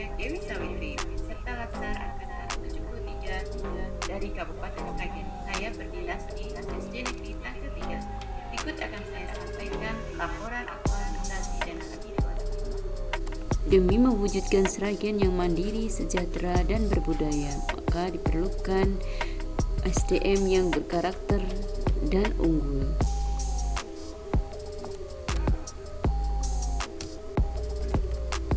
saya Dewi Sawitri, peserta Latsar Angkatan 73 dari Kabupaten Sragen. Saya berdinas di SD Negeri Tangkel 3. Berikut akan saya sampaikan laporan aktualisasi dan habituasi. Demi mewujudkan Sragen yang mandiri, sejahtera, dan berbudaya, maka diperlukan SDM yang berkarakter dan unggul.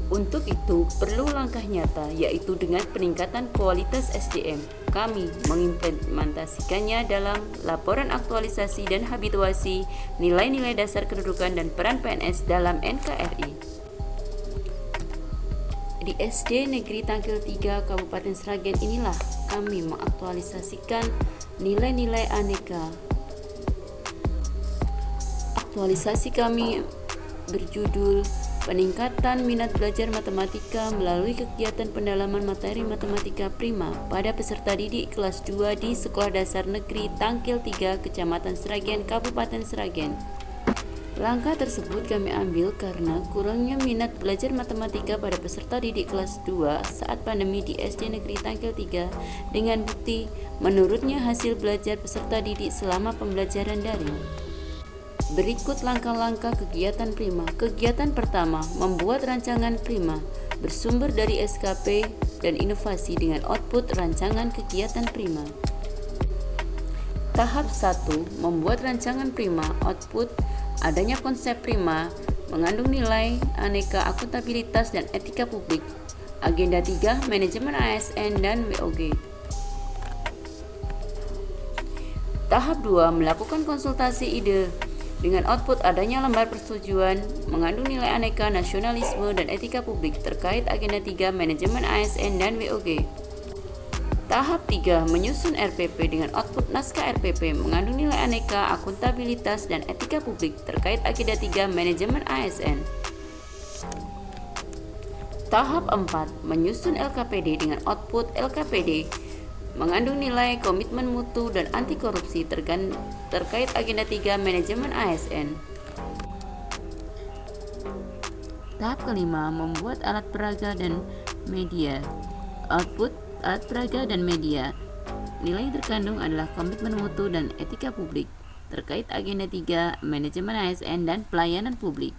Untuk itu, perlu langkah nyata, yaitu dengan peningkatan kualitas SDM. Kami mengimplementasikannya dalam laporan aktualisasi dan habituasi nilai-nilai dasar kedudukan dan peran PNS dalam NKRI. Di SD Negeri Tangkel 3 Kabupaten Sragen inilah kami mengaktualisasikan nilai-nilai aneka. Aktualisasi kami berjudul peningkatan minat belajar matematika melalui kegiatan pendalaman materi matematika prima pada peserta didik kelas 2 di Sekolah Dasar Negeri Tangkel 3 Kecamatan Sragen, Kabupaten Sragen. Langkah tersebut kami ambil karena kurangnya minat belajar matematika pada peserta didik kelas 2 saat pandemi di SD Negeri Tangkel 3 dengan bukti menurutnya hasil belajar peserta didik selama pembelajaran daring. Berikut langkah-langkah kegiatan prima. Kegiatan pertama, membuat rancangan prima bersumber dari SKP dan inovasi dengan output rancangan kegiatan prima. Tahap 1, membuat rancangan prima. Output adanya konsep prima mengandung nilai aneka akuntabilitas dan etika publik. Agenda 3, manajemen ASN dan WOG. Tahap 2, melakukan konsultasi ide dengan output adanya lembar persetujuan mengandung nilai aneka nasionalisme dan etika publik terkait agenda 3, manajemen ASN dan WOG. Tahap 3, menyusun RPP dengan output naskah RPP mengandung nilai aneka akuntabilitas dan etika publik terkait agenda 3, manajemen ASN. Tahap 4, menyusun LKPD dengan output LKPD mengandung nilai komitmen mutu dan anti korupsi terkait agenda 3, manajemen ASN. Tahap kelima, membuat alat peraga dan media. Output alat peraga dan media. Nilai yang terkandung adalah komitmen mutu dan etika publik terkait agenda 3, manajemen ASN dan pelayanan publik.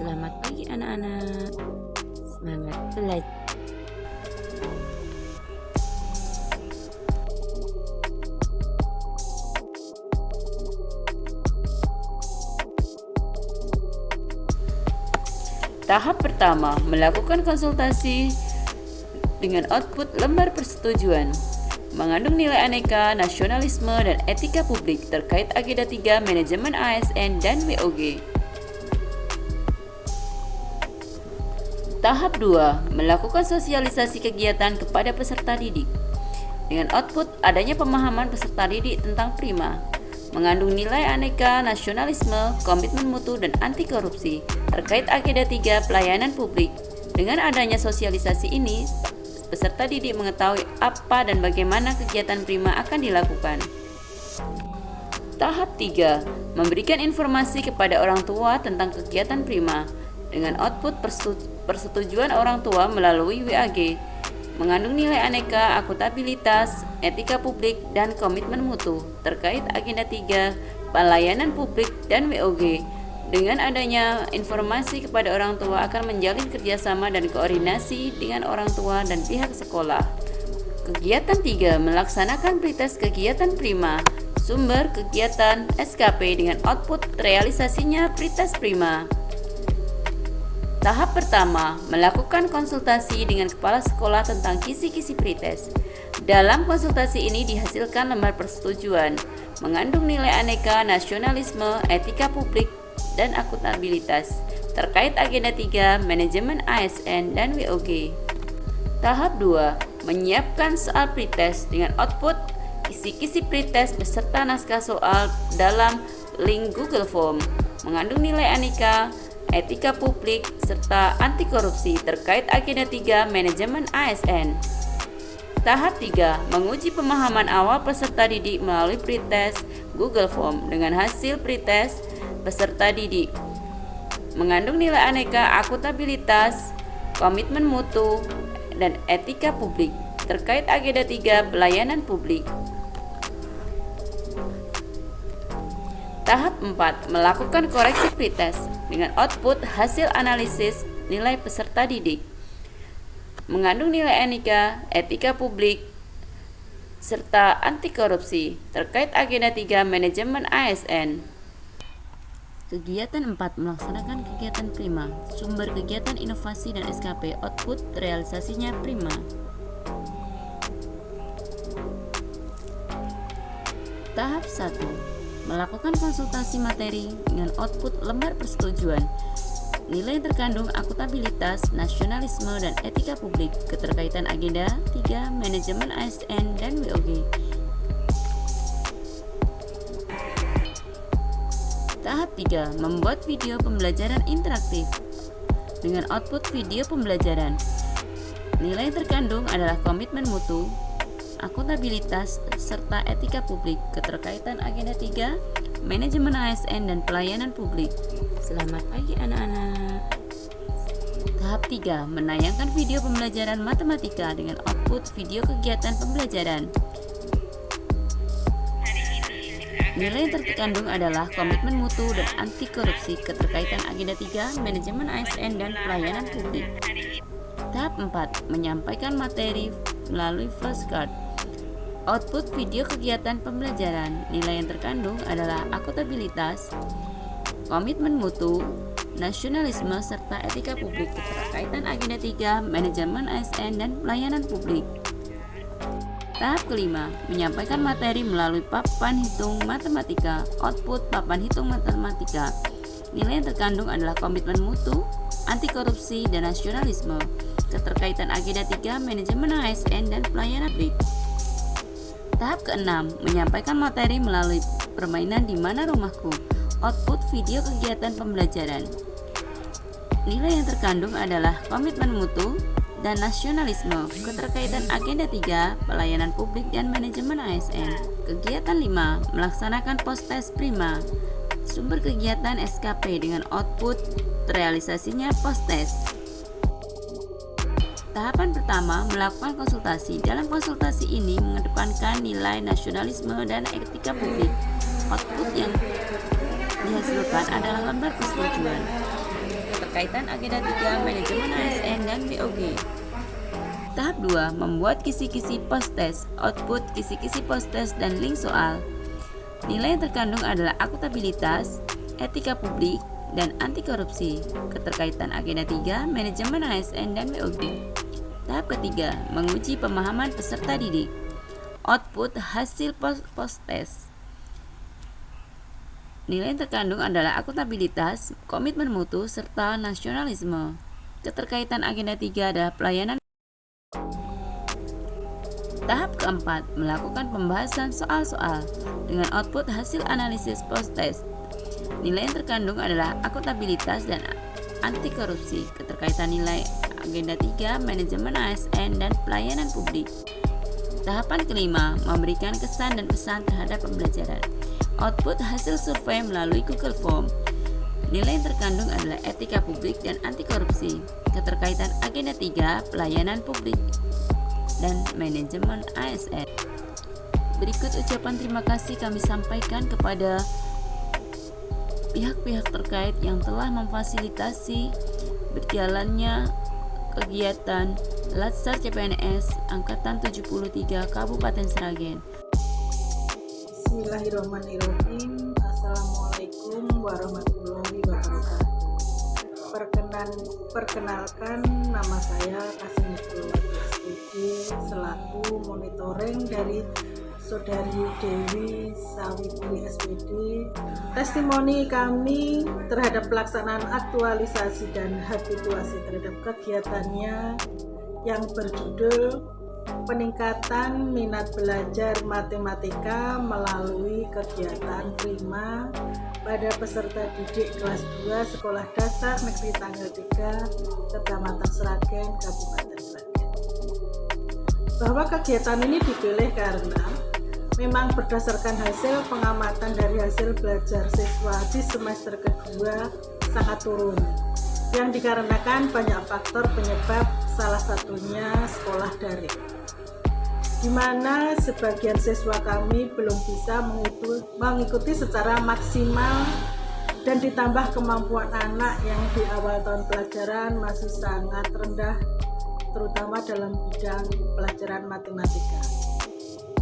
Selamat pagi anak-anak. Semangat belajar. Tahap pertama, melakukan konsultasi dengan output lembar persetujuan mengandung nilai aneka, nasionalisme, dan etika publik terkait agenda 3, manajemen ASN dan WOG. Tahap 2, melakukan sosialisasi kegiatan kepada peserta didik dengan output adanya pemahaman peserta didik tentang prima mengandung nilai aneka, nasionalisme, komitmen mutu, dan anti korupsi terkait agenda 3, pelayanan publik. Dengan adanya sosialisasi ini, peserta didik mengetahui apa dan bagaimana kegiatan prima akan dilakukan. Tahap 3, memberikan informasi kepada orang tua tentang kegiatan prima dengan output persetujuan orang tua melalui WAG mengandung nilai aneka, akuntabilitas, etika publik, dan komitmen mutu terkait agenda 3, pelayanan publik dan WOG. Dengan adanya informasi kepada orang tua akan menjalin kerjasama dan koordinasi dengan orang tua dan pihak sekolah. Kegiatan 3, melaksanakan pretest kegiatan prima, sumber kegiatan SKP dengan output realisasinya pretest prima. Tahap pertama, melakukan konsultasi dengan kepala sekolah tentang kisi-kisi pretest. Dalam konsultasi ini dihasilkan lembar persetujuan, mengandung nilai aneka, nasionalisme, etika publik, dan akuntabilitas terkait agenda 3, manajemen ASN dan WOG. Tahap 2, menyiapkan soal pretest dengan output kisi-kisi pretest beserta naskah soal dalam link Google Form, mengandung nilai aneka, etika publik, serta anti korupsi terkait agenda 3 manajemen ASN. Tahap 3, menguji pemahaman awal peserta didik melalui pretest Google Form dengan hasil pretest peserta didik. Mengandung nilai aneka akuntabilitas, komitmen mutu, dan etika publik terkait agenda 3 pelayanan publik. Tahap 4, melakukan koreksi pretest dengan output hasil analisis nilai peserta didik. Mengandung nilai aneka, etika publik, serta anti korupsi terkait agenda 3 manajemen ASN. Kegiatan 4, melaksanakan kegiatan prima, sumber kegiatan inovasi dan SKP, output realisasinya prima. Tahap 1, melakukan konsultasi materi dengan output lembar persetujuan. Nilai yang terkandung akuntabilitas, nasionalisme, dan etika publik, keterkaitan agenda 3 manajemen ASN dan WOG. Tahap 3, membuat video pembelajaran interaktif dengan output video pembelajaran. Nilai yang terkandung adalah komitmen mutu, akuntabilitas, serta etika publik, keterkaitan agenda 3 manajemen ASN dan pelayanan publik. Selamat pagi anak-anak. Tahap 3, menayangkan video pembelajaran matematika dengan output video kegiatan pembelajaran. Nilai yang terkandung adalah komitmen mutu dan anti korupsi, keterkaitan agenda 3 manajemen ASN dan pelayanan publik. Tahap 4, menyampaikan materi melalui flashcard. Output video kegiatan pembelajaran. Nilai yang terkandung adalah akuntabilitas, komitmen mutu, nasionalisme, serta etika publik, keterkaitan agenda 3 manajemen ASN dan pelayanan publik. Tahap kelima, menyampaikan materi melalui papan hitung matematika. Output papan hitung matematika. Nilai yang terkandung adalah komitmen mutu, anti korupsi, dan nasionalisme, keterkaitan agenda 3 manajemen ASN dan pelayanan publik. Tahap keenam, menyampaikan materi melalui permainan di mana rumahku. Output video kegiatan pembelajaran. Nilai yang terkandung adalah komitmen mutu dan nasionalisme, keterkaitan agenda 3 pelayanan publik dan manajemen ASN. Kegiatan 5, melaksanakan post-test prima. Sumber kegiatan SKP dengan output realisasinya post-test. Tahapan pertama, melakukan konsultasi. Dalam konsultasi ini mengedepankan nilai nasionalisme dan etika publik. Output yang dihasilkan adalah lembar persetujuan, keterkaitan agenda 3 manajemen ASN dan BOG. Tahap 2, membuat kisi-kisi post-test. Output kisi-kisi post-test dan link soal. Nilai yang terkandung adalah akuntabilitas, etika publik, dan anti korupsi, keterkaitan agenda 3 manajemen ASN dan BOG. Tahap ketiga, menguji pemahaman peserta didik. Output hasil post-test. Nilai yang terkandung adalah akuntabilitas, komitmen mutu, serta nasionalisme. Keterkaitan agenda 3 adalah pelayanan. Tahap keempat, melakukan pembahasan soal-soal dengan output hasil analisis post-test. Nilai yang terkandung adalah akuntabilitas dan anti korupsi, keterkaitan nilai agenda 3 manajemen ASN dan pelayanan publik. Tahapan kelima, memberikan kesan dan pesan terhadap pembelajaran. Output hasil survei melalui Google Form. Nilai yang terkandung adalah etika publik dan anti korupsi, keterkaitan agenda 3 pelayanan publik dan manajemen ASN. Berikut ucapan terima kasih kami sampaikan kepada pihak-pihak terkait yang telah memfasilitasi berjalannya kegiatan Latsar CPNS Angkatan 73 Kabupaten Sragen. Bismillahirrahmanirrahim. Assalamualaikum warahmatullahi wabarakatuh. Perkenalkan, nama saya Kasih SPD selaku monitoring dari Saudari Dewi Sawitri SPD. Testimoni kami terhadap pelaksanaan aktualisasi dan habituasi terhadap kegiatannya yang berjudul peningkatan minat belajar matematika melalui kegiatan prima pada peserta didik kelas 2 Sekolah Dasar Negeri Tanggal 3, Kecamatan Sragen, Kabupaten Sragen. Bahwa kegiatan ini dipilih karena memang berdasarkan hasil pengamatan dari hasil belajar siswa di semester kedua sangat turun, yang dikarenakan banyak faktor penyebab, salah satunya sekolah daring, di mana sebagian siswa kami belum bisa mengikuti secara maksimal, dan ditambah kemampuan anak yang di awal tahun pelajaran masih sangat rendah, terutama dalam bidang pelajaran matematika.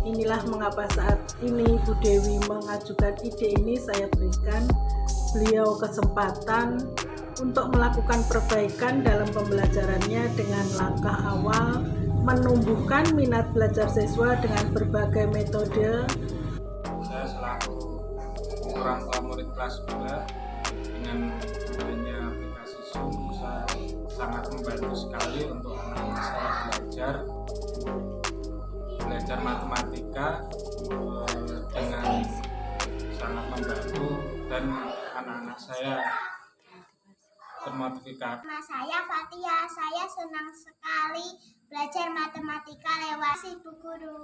Inilah mengapa saat ini Bu Dewi mengajukan ide ini, saya berikan beliau kesempatan untuk melakukan perbaikan dalam pembelajarannya dengan langkah awal menumbuhkan minat belajar siswa dengan berbagai metode. Saya selaku orang tua murid kelas 2, dengan adanya aplikasi Zoom, saya sangat membantu sekali untuk anak-anak saya belajar matematika dengan sangat membantu, dan anak-anak saya termotivasi. Nama saya Fatia, saya senang sekali belajar matematika lewat si Bu Guru.